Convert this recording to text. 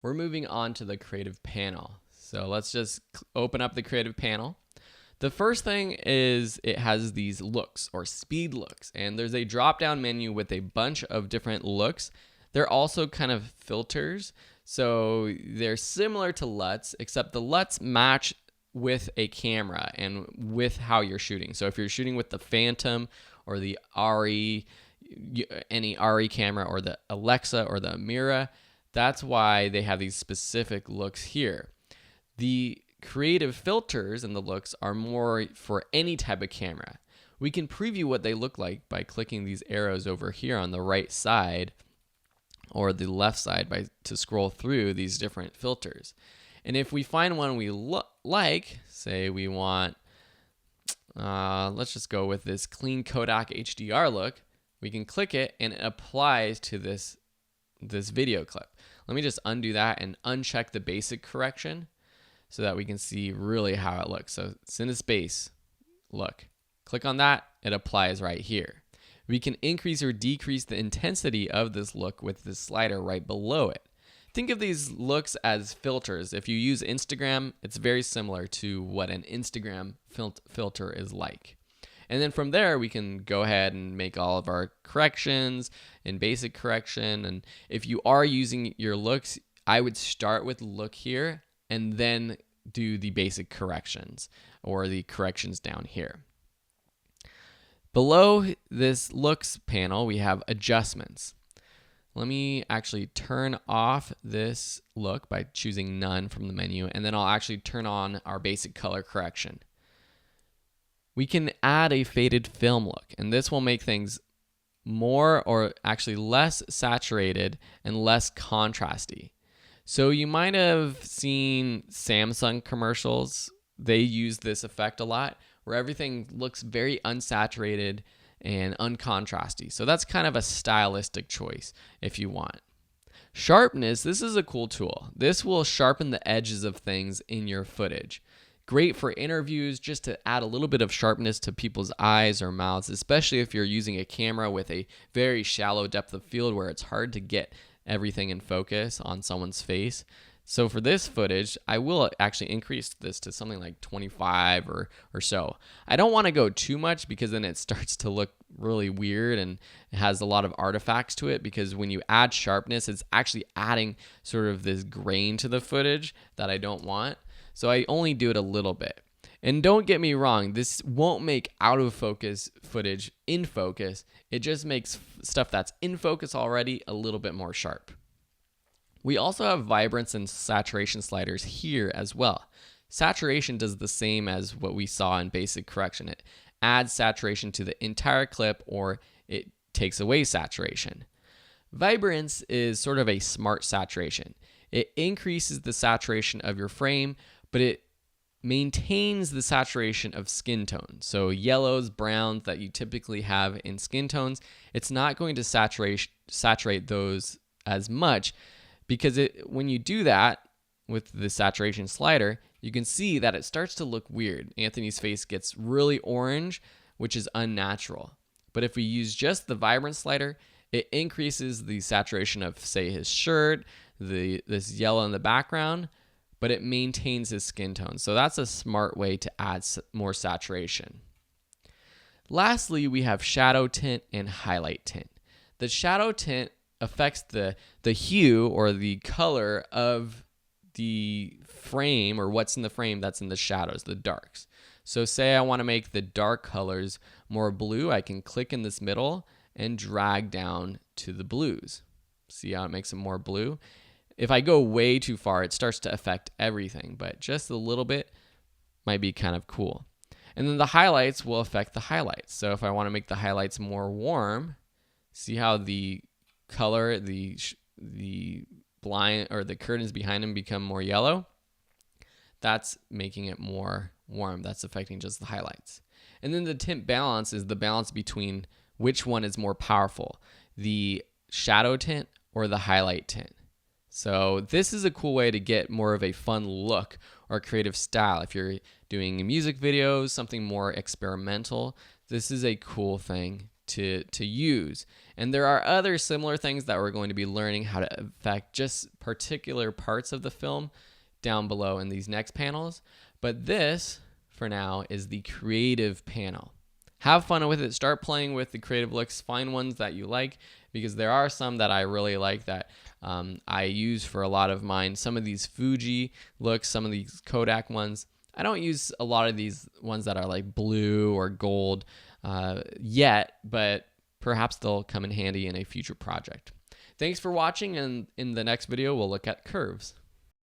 we're moving on to the creative panel. So let's just open up the creative panel. The first thing is it has these looks or speed looks, and there's a drop down menu with a bunch of different looks. They're also kind of filters. So they're similar to LUTs, except the LUTs match with a camera and with how you're shooting. So if you're shooting with the Phantom or the RE, any RE camera, or the Alexa or the Amira, that's why they have these specific looks here. The creative filters and the looks are more for any type of camera. We can preview what they look like by clicking these arrows over here on the right side or the left side to scroll through these different filters. And if we find one we like, say we want, let's just go with this clean Kodak HDR look, we can click it and it applies to this video clip. Let me just undo that and uncheck the basic correction so that we can see really how it looks. So it's in the space look. Click on that, it applies right here. We can increase or decrease the intensity of this look with this slider right below it. Think of these looks as filters. If you use Instagram, it's very similar to what an Instagram filter is like. And then from there, we can go ahead and make all of our corrections in basic correction. And if you are using your looks, I would start with look here and then do the basic corrections or the corrections down here. Below this looks panel, we have adjustments. Let me actually turn off this look by choosing none from the menu, and then I'll actually turn on our basic color correction. We can add a faded film look, and this will make things more or actually less saturated and less contrasty. So you might have seen Samsung commercials. They use this effect a lot where everything looks very unsaturated and uncontrasty. So that's kind of a stylistic choice if you want. Sharpness, this is a cool tool. This will sharpen the edges of things in your footage. Great for interviews, just to add a little bit of sharpness to people's eyes or mouths, especially if you're using a camera with a very shallow depth of field where it's hard to get everything in focus on someone's face. So for this footage, I will actually increase this to something like 25 or so. I don't want to go too much because then it starts to look really weird and it has a lot of artifacts to it, because when you add sharpness, it's actually adding sort of this grain to the footage that I don't want. So I only do it a little bit. And don't get me wrong, this won't make out of focus footage in focus. It just makes stuff that's in focus already a little bit more sharp. We also have vibrance and saturation sliders here as well. Saturation does the same as what we saw in basic correction. It adds saturation to the entire clip, or it takes away saturation. Vibrance is sort of a smart saturation. It increases the saturation of your frame, but it maintains the saturation of skin tones. So yellows, browns that you typically have in skin tones, it's not going to saturate those as much, because when you do that with the saturation slider, you can see that it starts to look weird. Anthony's face gets really orange, which is unnatural. But if we use just the vibrance slider, it increases the saturation of, say, his shirt, this yellow in the background, but it maintains his skin tone. So that's a smart way to add more saturation. Lastly, we have shadow tint and highlight tint. The shadow tint affects the hue or the color of the frame, or what's in the frame that's in the shadows, the darks. So say I want to make the dark colors more blue, I can click in this middle and drag down to the blues. See how it makes them more blue? If I go way too far, it starts to affect everything, but just a little bit might be kind of cool. And then the highlights will affect the highlights. So if I want to make the highlights more warm, see how the color, the blind or the curtains behind them become more yellow? That's making it more warm. That's affecting just the highlights. And then the tint balance is the balance between which one is more powerful, the shadow tint or the highlight tint. So this is a cool way to get more of a fun look or creative style. If you're doing music videos, something more experimental, this is a cool thing to use. And there are other similar things that we're going to be learning how to affect just particular parts of the film down below in these next panels. But this, for now, is the creative panel. Have fun with it. Start playing with the creative looks. Find ones that you like, because there are some that I really like that I use for a lot of mine. Some of these Fuji looks, some of these Kodak ones. I don't use a lot of these ones that are like blue or gold yet, but perhaps they'll come in handy in a future project. Thanks for watching, and in the next video, we'll look at curves.